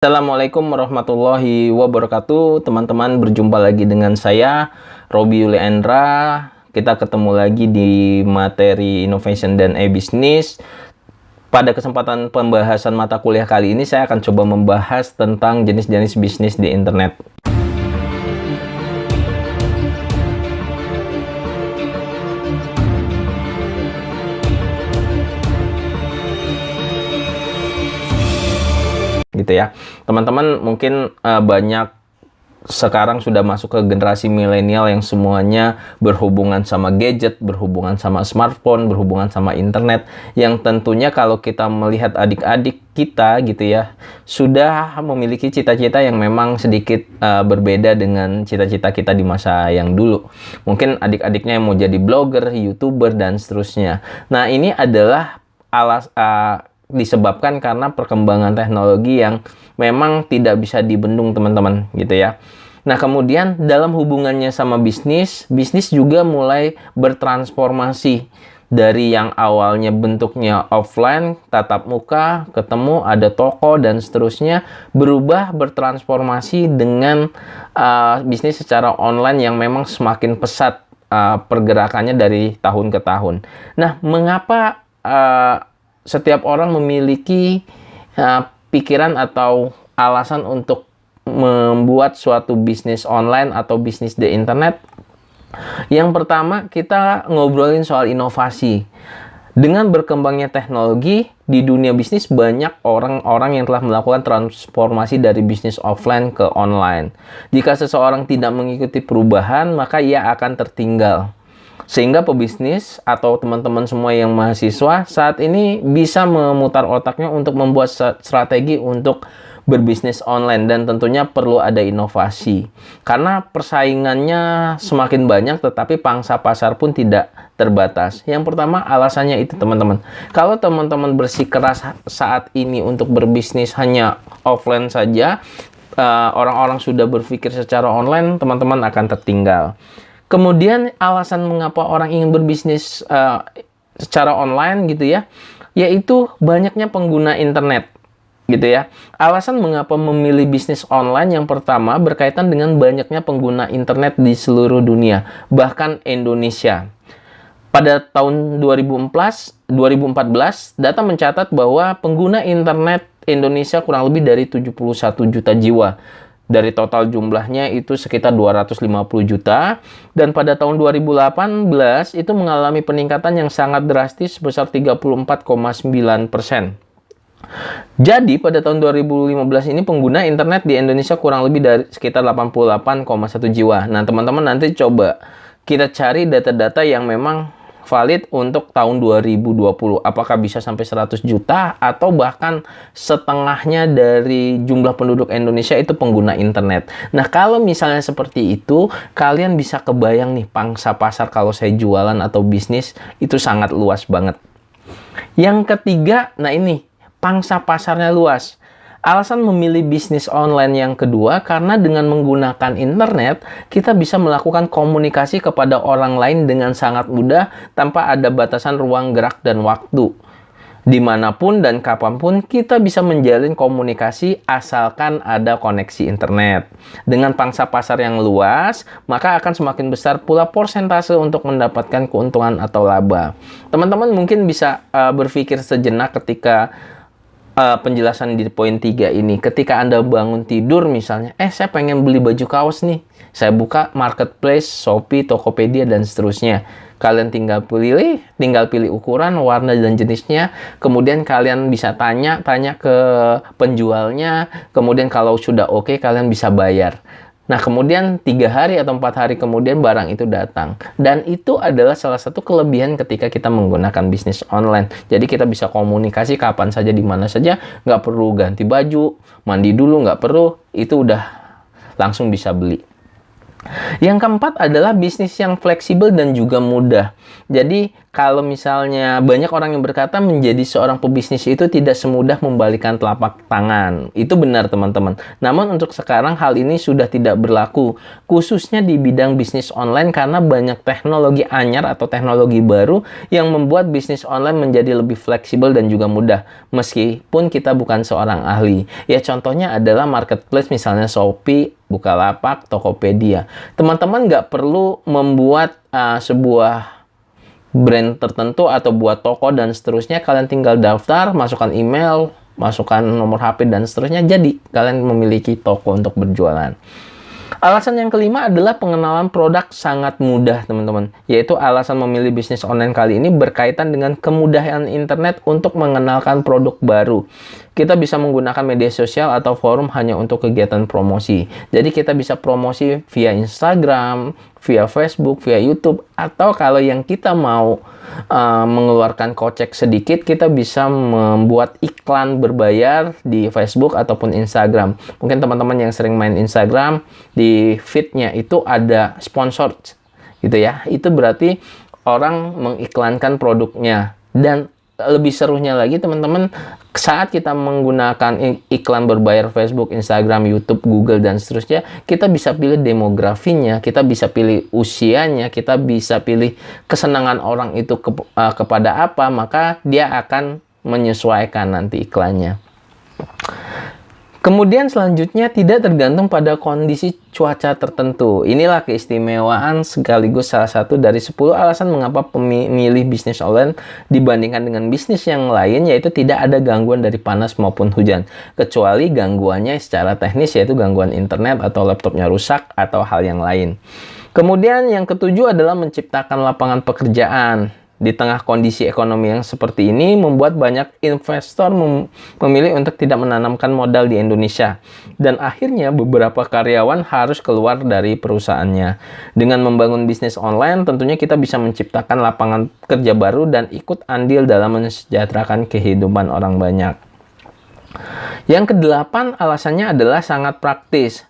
Assalamualaikum warahmatullahi wabarakatuh. Teman-teman, berjumpa lagi dengan saya Robi Yuliandra. Kita ketemu lagi di materi Innovation dan e-Business. Pada kesempatan pembahasan mata kuliah kali ini saya akan coba membahas tentang jenis-jenis bisnis di internet. Gitu ya, teman-teman. Mungkin banyak sekarang sudah masuk ke generasi milenial yang semuanya berhubungan sama gadget, berhubungan sama smartphone, berhubungan sama internet, yang tentunya kalau kita melihat adik-adik kita gitu ya, sudah memiliki cita-cita yang memang sedikit berbeda dengan cita-cita kita di masa yang dulu. Mungkin adik-adiknya yang mau jadi blogger, YouTuber, dan seterusnya. Nah, ini adalah disebabkan karena perkembangan teknologi yang memang tidak bisa dibendung, teman-teman, gitu ya. Nah, kemudian dalam hubungannya sama bisnis juga mulai bertransformasi dari yang awalnya bentuknya offline, tatap muka, ketemu, ada toko, dan seterusnya, berubah bertransformasi dengan bisnis secara online yang memang semakin pesat pergerakannya dari tahun ke tahun. Nah, mengapa setiap orang memiliki pikiran atau alasan untuk membuat suatu bisnis online atau bisnis di internet? Yang pertama, kita ngobrolin soal inovasi. Dengan berkembangnya teknologi di dunia bisnis, banyak orang-orang yang telah melakukan transformasi dari bisnis offline ke online. Jika seseorang tidak mengikuti perubahan, maka ia akan tertinggal. Sehingga pebisnis atau teman-teman semua yang mahasiswa saat ini bisa memutar otaknya untuk membuat strategi untuk berbisnis online, dan tentunya perlu ada inovasi. Karena persaingannya semakin banyak, tetapi pangsa pasar pun tidak terbatas. Yang pertama, alasannya itu, teman-teman. Kalau teman-teman bersikeras saat ini untuk berbisnis hanya offline saja, orang-orang sudah berpikir secara online, teman-teman akan tertinggal. Kemudian alasan mengapa orang ingin berbisnis secara online gitu ya, yaitu banyaknya pengguna internet gitu ya. Alasan mengapa memilih bisnis online yang pertama berkaitan dengan banyaknya pengguna internet di seluruh dunia, bahkan Indonesia. Pada tahun 2014, data mencatat bahwa pengguna internet Indonesia kurang lebih dari 71 juta jiwa. Dari total jumlahnya itu sekitar 250 juta. Dan pada tahun 2018 itu mengalami peningkatan yang sangat drastis sebesar 34,9%. Jadi pada tahun 2015 ini pengguna internet di Indonesia kurang lebih dari sekitar 88,1 jiwa. Nah, teman-teman, nanti coba kita cari data-data yang memang valid untuk tahun 2020. Apakah bisa sampai 100 juta atau bahkan setengahnya dari jumlah penduduk Indonesia itu pengguna internet. Nah, kalau misalnya seperti itu, kalian bisa kebayang nih pangsa pasar kalau saya jualan atau bisnis itu sangat luas banget. Yang ketiga, nah ini, pangsa pasarnya luas. Alasan memilih bisnis online yang kedua, karena dengan menggunakan internet, kita bisa melakukan komunikasi kepada orang lain dengan sangat mudah tanpa ada batasan ruang gerak dan waktu. Dimanapun dan kapanpun kita bisa menjalin komunikasi asalkan ada koneksi internet. Dengan pangsa pasar yang luas, maka akan semakin besar pula persentase untuk mendapatkan keuntungan atau laba. Teman-teman mungkin bisa berpikir sejenak ketika penjelasan di poin 3 ini. Ketika Anda bangun tidur misalnya, saya pengen beli baju kaos nih. Saya buka marketplace, Shopee, Tokopedia, dan seterusnya. Kalian tinggal pilih ukuran, warna, dan jenisnya. Kemudian kalian bisa tanya ke penjualnya. Kemudian kalau sudah oke, kalian bisa bayar. Nah, kemudian 3 hari atau 4 hari kemudian barang itu datang. Dan itu adalah salah satu kelebihan ketika kita menggunakan bisnis online. Jadi kita bisa komunikasi kapan saja, di mana saja. Nggak perlu ganti baju, mandi dulu, nggak perlu. Itu udah langsung bisa beli. Yang keempat adalah bisnis yang fleksibel dan juga mudah. Jadi kalau misalnya banyak orang yang berkata menjadi seorang pebisnis itu tidak semudah membalikan telapak tangan. Itu benar teman-teman. Namun untuk sekarang hal ini sudah tidak berlaku. Khususnya di bidang bisnis online karena banyak teknologi anyar atau teknologi baru yang membuat bisnis online menjadi lebih fleksibel dan juga mudah. Meskipun kita bukan seorang ahli. Ya contohnya adalah marketplace misalnya Shopee, Bukalapak, Tokopedia. Teman-teman nggak perlu membuat sebuah brand tertentu atau buat toko dan seterusnya. Kalian tinggal daftar, masukkan email, masukkan nomor HP dan seterusnya, jadi kalian memiliki toko untuk berjualan. Alasan yang kelima adalah pengenalan produk sangat mudah, teman-teman. Yaitu alasan memilih bisnis online kali ini berkaitan dengan kemudahan internet untuk mengenalkan produk baru. Kita bisa menggunakan media sosial atau forum hanya untuk kegiatan promosi. Jadi kita bisa promosi via Instagram, via Facebook, via YouTube, atau kalau yang kita mau mengeluarkan kocek sedikit, kita bisa membuat iklan berbayar di Facebook ataupun Instagram. Mungkin teman-teman yang sering main Instagram, di feed-nya itu ada sponsor gitu ya. Itu berarti orang mengiklankan produknya. Dan lebih serunya lagi teman-teman, saat kita menggunakan iklan berbayar Facebook, Instagram, YouTube, Google, dan seterusnya, kita bisa pilih demografinya, kita bisa pilih usianya, kita bisa pilih kesenangan orang itu kepada apa, maka dia akan menyesuaikan nanti iklannya. Kemudian selanjutnya tidak tergantung pada kondisi cuaca tertentu. Inilah keistimewaan sekaligus salah satu dari 10 alasan mengapa pemilih bisnis online dibandingkan dengan bisnis yang lain, yaitu tidak ada gangguan dari panas maupun hujan. Kecuali gangguannya secara teknis, yaitu gangguan internet atau laptopnya rusak atau hal yang lain. Kemudian yang ketujuh adalah menciptakan lapangan pekerjaan. Di tengah kondisi ekonomi yang seperti ini, membuat banyak investor memilih untuk tidak menanamkan modal di Indonesia. Dan akhirnya beberapa karyawan harus keluar dari perusahaannya. Dengan membangun bisnis online, tentunya kita bisa menciptakan lapangan kerja baru dan ikut andil dalam mensejahterakan kehidupan orang banyak. Yang kedelapan, alasannya adalah sangat praktis.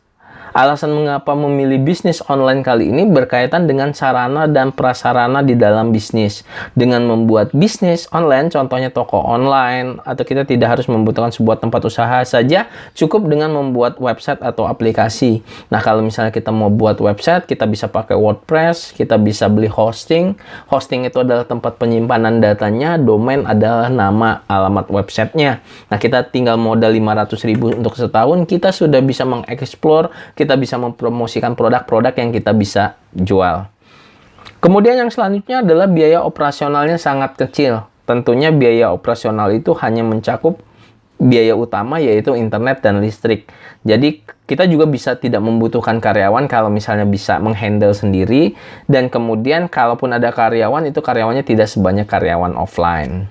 Alasan mengapa memilih bisnis online kali ini berkaitan dengan sarana dan prasarana di dalam bisnis. Dengan membuat bisnis online, contohnya toko online, atau kita tidak harus membutuhkan sebuah tempat usaha saja, cukup dengan membuat website atau aplikasi. Nah, kalau misalnya kita mau buat website, kita bisa pakai WordPress, kita bisa beli hosting. Hosting itu adalah tempat penyimpanan datanya, domain adalah nama alamat websitenya. Nah, kita tinggal modal 500.000 untuk setahun, kita sudah bisa mengeksplor, kita bisa mempromosikan produk-produk yang kita bisa jual. Kemudian yang selanjutnya adalah biaya operasionalnya sangat kecil. Tentunya biaya operasional itu hanya mencakup biaya utama, yaitu internet dan listrik. Jadi kita juga bisa tidak membutuhkan karyawan kalau misalnya bisa menghandle sendiri. Dan kemudian kalaupun ada karyawan, itu karyawannya tidak sebanyak karyawan offline.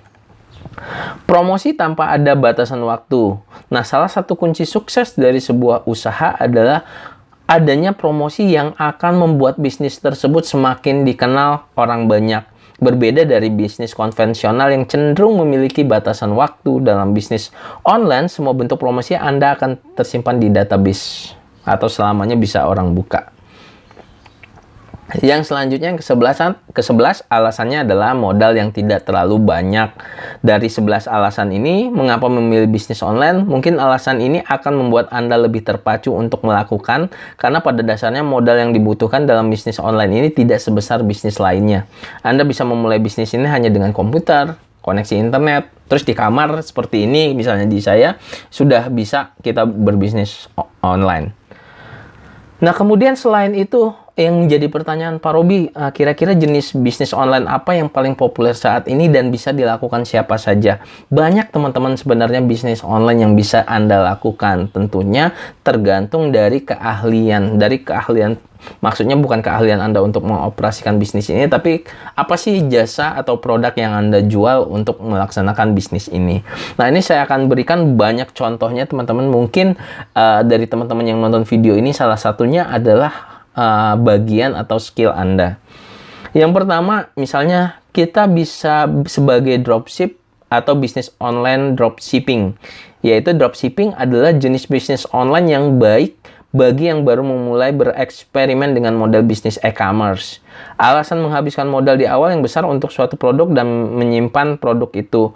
Promosi tanpa ada batasan waktu. Nah, salah satu kunci sukses dari sebuah usaha adalah adanya promosi yang akan membuat bisnis tersebut semakin dikenal orang banyak. Berbeda dari bisnis konvensional yang cenderung memiliki batasan waktu, dalam bisnis online, semua bentuk promosi Anda akan tersimpan di database atau selamanya bisa orang buka. Yang selanjutnya yang ke-11 alasannya adalah modal yang tidak terlalu banyak. Dari 11 alasan ini, mengapa memilih bisnis online? Mungkin alasan ini akan membuat Anda lebih terpacu untuk melakukan, karena pada dasarnya modal yang dibutuhkan dalam bisnis online ini tidak sebesar bisnis lainnya. Anda bisa memulai bisnis ini hanya dengan komputer, koneksi internet, terus di kamar seperti ini, misalnya di saya, sudah bisa kita berbisnis online. Nah, kemudian selain itu, yang menjadi pertanyaan Pak Robi, kira-kira jenis bisnis online apa yang paling populer saat ini dan bisa dilakukan siapa saja? Banyak teman-teman sebenarnya bisnis online yang bisa Anda lakukan. Tentunya tergantung dari keahlian. Maksudnya bukan keahlian Anda untuk mengoperasikan bisnis ini, tapi apa sih jasa atau produk yang Anda jual untuk melaksanakan bisnis ini. Nah, ini saya akan berikan banyak contohnya teman-teman. Mungkin dari teman-teman yang nonton video ini, salah satunya adalah bagian atau skill Anda. Yang pertama, misalnya kita bisa sebagai dropship atau bisnis online dropshipping. Yaitu dropshipping adalah jenis bisnis online yang baik bagi yang baru memulai bereksperimen dengan model bisnis e-commerce. Alasan menghabiskan modal di awal yang besar untuk suatu produk dan menyimpan produk itu.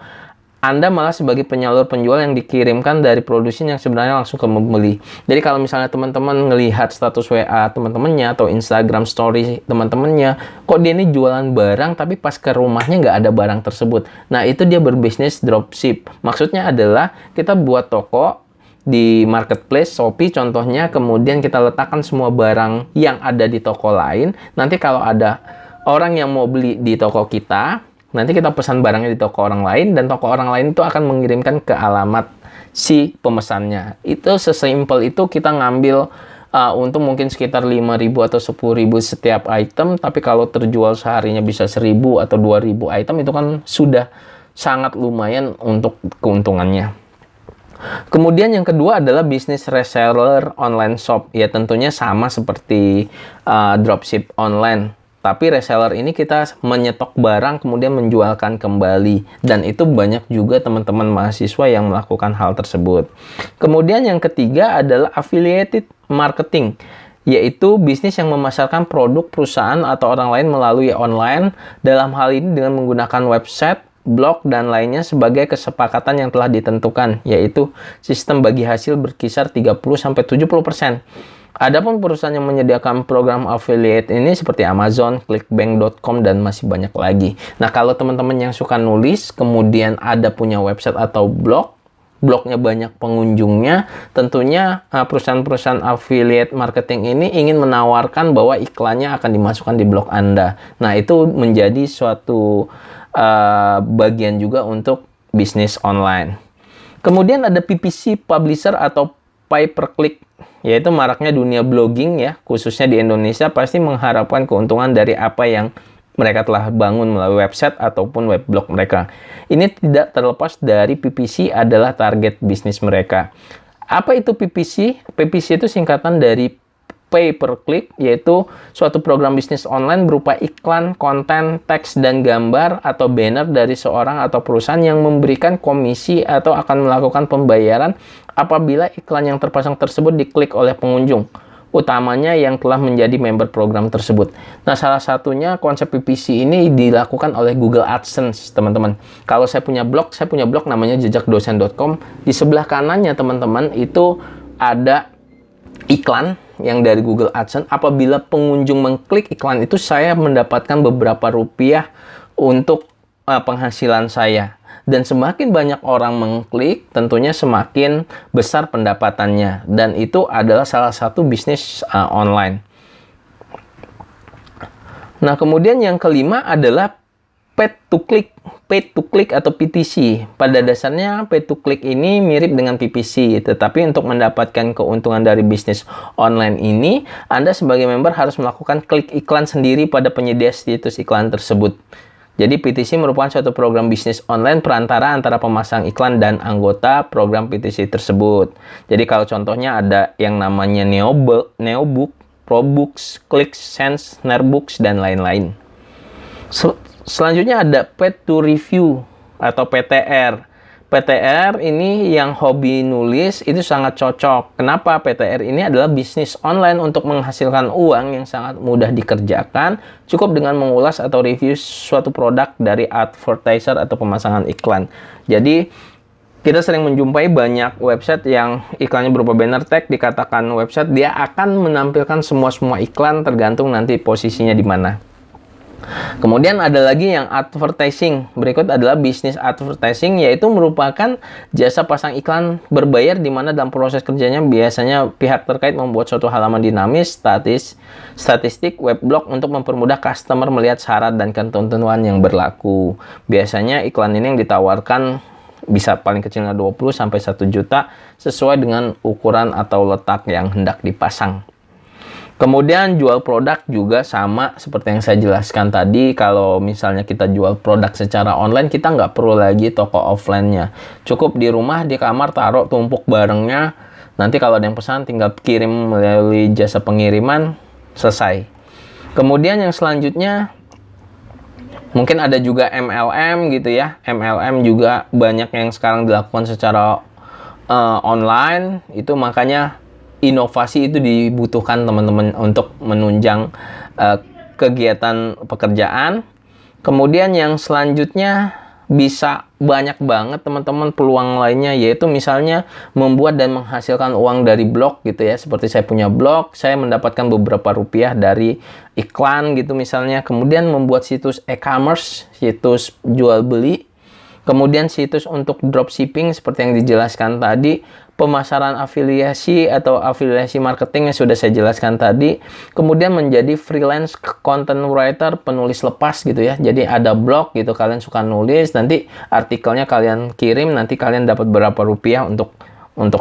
Anda malah sebagai penyalur penjual yang dikirimkan dari produsen yang sebenarnya langsung ke pembeli. Jadi kalau misalnya teman-teman ngelihat status WA teman-temannya atau Instagram story teman-temannya, kok dia ini jualan barang tapi pas ke rumahnya nggak ada barang tersebut. Nah, itu dia berbisnis dropship. Maksudnya adalah kita buat toko di marketplace Shopee contohnya, kemudian kita letakkan semua barang yang ada di toko lain. Nanti kalau ada orang yang mau beli di toko kita, nanti kita pesan barangnya di toko orang lain, dan toko orang lain itu akan mengirimkan ke alamat si pemesannya. Itu sesimpel itu kita ngambil untuk mungkin sekitar 5.000 atau 10.000 setiap item, tapi kalau terjual seharinya bisa 1.000 atau 2.000 item, itu kan sudah sangat lumayan untuk keuntungannya. Kemudian yang kedua adalah bisnis reseller online shop. Ya tentunya sama seperti dropship online. Tapi reseller ini kita menyetok barang kemudian menjualkan kembali. Dan itu banyak juga teman-teman mahasiswa yang melakukan hal tersebut. Kemudian yang ketiga adalah affiliated marketing, yaitu bisnis yang memasarkan produk perusahaan atau orang lain melalui online. Dalam hal ini dengan menggunakan website, blog, dan lainnya sebagai kesepakatan yang telah ditentukan, yaitu sistem bagi hasil berkisar 30-70%. Adapun perusahaan yang menyediakan program affiliate ini seperti Amazon, Clickbank.com, dan masih banyak lagi. Nah, kalau teman-teman yang suka nulis, kemudian ada punya website atau blognya banyak pengunjungnya, tentunya perusahaan-perusahaan affiliate marketing ini ingin menawarkan bahwa iklannya akan dimasukkan di blog Anda. Nah, itu menjadi suatu bagian juga untuk bisnis online. Kemudian ada PPC publisher atau pay per click, yaitu maraknya dunia blogging ya, khususnya di Indonesia, pasti mengharapkan keuntungan dari apa yang mereka telah bangun melalui website ataupun web blog mereka. Ini tidak terlepas dari PPC adalah target bisnis mereka. Apa itu PPC? PPC itu singkatan dari pay per click, yaitu suatu program bisnis online berupa iklan, konten, teks, dan gambar atau banner dari seorang atau perusahaan yang memberikan komisi atau akan melakukan pembayaran apabila iklan yang terpasang tersebut diklik oleh pengunjung, utamanya yang telah menjadi member program tersebut. Nah, salah satunya konsep PPC ini dilakukan oleh Google AdSense, teman-teman. Kalau saya punya blog namanya jejakdosen.com. Di sebelah kanannya, teman-teman, itu ada iklan yang dari Google AdSense. Apabila pengunjung mengklik iklan itu, saya mendapatkan beberapa rupiah untuk penghasilan saya. Dan semakin banyak orang mengklik, tentunya semakin besar pendapatannya. Dan itu adalah salah satu bisnis online. Nah, kemudian yang kelima adalah paid to click atau PTC. Pada dasarnya paid to click ini mirip dengan PPC, tetapi untuk mendapatkan keuntungan dari bisnis online ini, Anda sebagai member harus melakukan klik iklan sendiri pada penyedia situs iklan tersebut. Jadi PTC merupakan suatu program bisnis online perantara antara pemasang iklan dan anggota program PTC tersebut. Jadi kalau contohnya ada yang namanya Neobook, Probooks, ClickSense, Snarebooks, dan lain-lain. Selanjutnya ada Paid to Review atau PTR. PTR ini yang hobi nulis itu sangat cocok. Kenapa? PTR ini adalah bisnis online untuk menghasilkan uang yang sangat mudah dikerjakan, cukup dengan mengulas atau review suatu produk dari advertiser atau pemasangan iklan. Jadi kita sering menjumpai banyak website yang iklannya berupa banner tag, dikatakan website, dia akan menampilkan semua iklan tergantung nanti posisinya di mana. Kemudian ada lagi yang advertising. Berikut adalah bisnis advertising, yaitu merupakan jasa pasang iklan berbayar di mana dalam proses kerjanya biasanya pihak terkait membuat suatu halaman dinamis, statistik, web blog untuk mempermudah customer melihat syarat dan ketentuan yang berlaku. Biasanya iklan ini yang ditawarkan bisa paling kecilnya 20 sampai 1 juta sesuai dengan ukuran atau letak yang hendak dipasang. Kemudian jual produk juga sama seperti yang saya jelaskan tadi. Kalau misalnya kita jual produk secara online, kita nggak perlu lagi toko offline-nya. Cukup di rumah, di kamar, taruh tumpuk barangnya. Nanti kalau ada yang pesan, tinggal kirim melalui jasa pengiriman, selesai. Kemudian yang selanjutnya, mungkin ada juga MLM gitu ya. MLM juga banyak yang sekarang dilakukan secara online. Itu makanya inovasi itu dibutuhkan teman-teman untuk menunjang kegiatan pekerjaan. Kemudian yang selanjutnya bisa banyak banget teman-teman peluang lainnya, yaitu misalnya membuat dan menghasilkan uang dari blog gitu ya. Seperti saya punya blog, saya mendapatkan beberapa rupiah dari iklan gitu misalnya. Kemudian membuat situs e-commerce, situs jual beli. Kemudian situs untuk dropshipping seperti yang dijelaskan tadi, pemasaran afiliasi atau afiliasi marketing yang sudah saya jelaskan tadi. Kemudian menjadi freelance content writer, penulis lepas gitu ya. Jadi ada blog gitu, kalian suka nulis, nanti artikelnya kalian kirim, nanti kalian dapat berapa rupiah untuk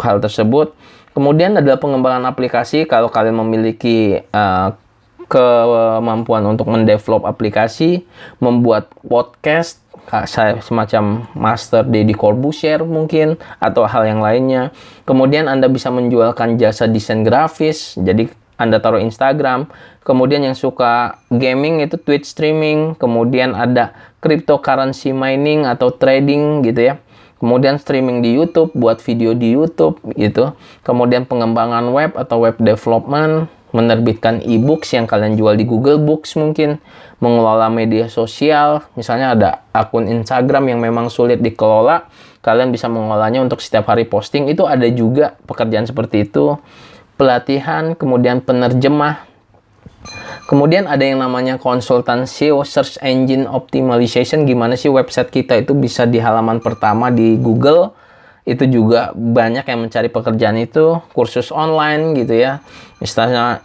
hal tersebut. Kemudian adalah pengembangan aplikasi, kalau kalian memiliki kemampuan untuk mendevelop aplikasi, membuat podcast, saya semacam Master Deddy Corbuzier mungkin, atau hal yang lainnya. Kemudian Anda bisa menjualkan jasa desain grafis, jadi Anda taruh Instagram. Kemudian yang suka gaming itu Twitch streaming. Kemudian ada cryptocurrency mining atau trading gitu ya. Kemudian streaming di YouTube, buat video di YouTube gitu. Kemudian pengembangan web atau web development, menerbitkan e-books yang kalian jual di Google Books mungkin, mengelola media sosial, misalnya ada akun Instagram yang memang sulit dikelola, kalian bisa mengolahnya untuk setiap hari posting, itu ada juga pekerjaan seperti itu. Pelatihan, kemudian penerjemah. Kemudian ada yang namanya konsultan SEO, Search Engine Optimization, gimana sih website kita itu bisa di halaman pertama di Google. Itu juga banyak yang mencari pekerjaan itu, kursus online gitu ya. Misalnya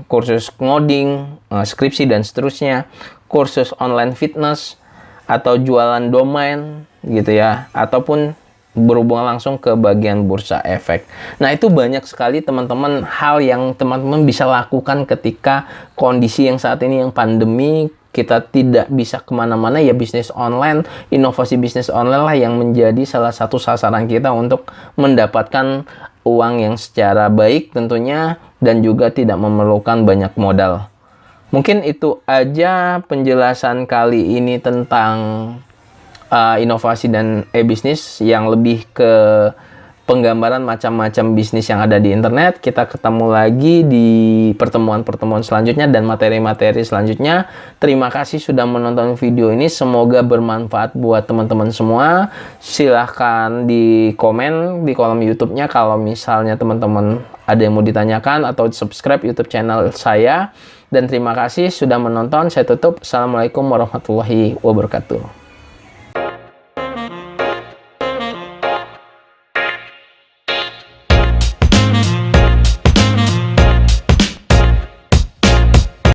kursus ngoding, skripsi dan seterusnya, kursus online fitness atau jualan domain gitu ya, ataupun berhubungan langsung ke bagian bursa efek. Nah, itu banyak sekali teman-teman hal yang teman-teman bisa lakukan ketika kondisi yang saat ini yang pandemi, kita tidak bisa kemana-mana ya. Bisnis online, inovasi bisnis online lah yang menjadi salah satu sasaran kita untuk mendapatkan uang yang secara baik tentunya, dan juga tidak memerlukan banyak modal. Mungkin itu aja penjelasan kali ini tentang inovasi dan e-bisnis yang lebih ke penggambaran macam-macam bisnis yang ada di internet. Kita ketemu lagi di pertemuan-pertemuan selanjutnya dan materi-materi selanjutnya. Terima kasih sudah menonton video ini. Semoga bermanfaat buat teman-teman semua. Silahkan di komen di kolom YouTube-nya kalau misalnya teman-teman ada yang mau ditanyakan, atau subscribe YouTube channel saya. Dan terima kasih sudah menonton. Saya tutup. Assalamualaikum warahmatullahi wabarakatuh.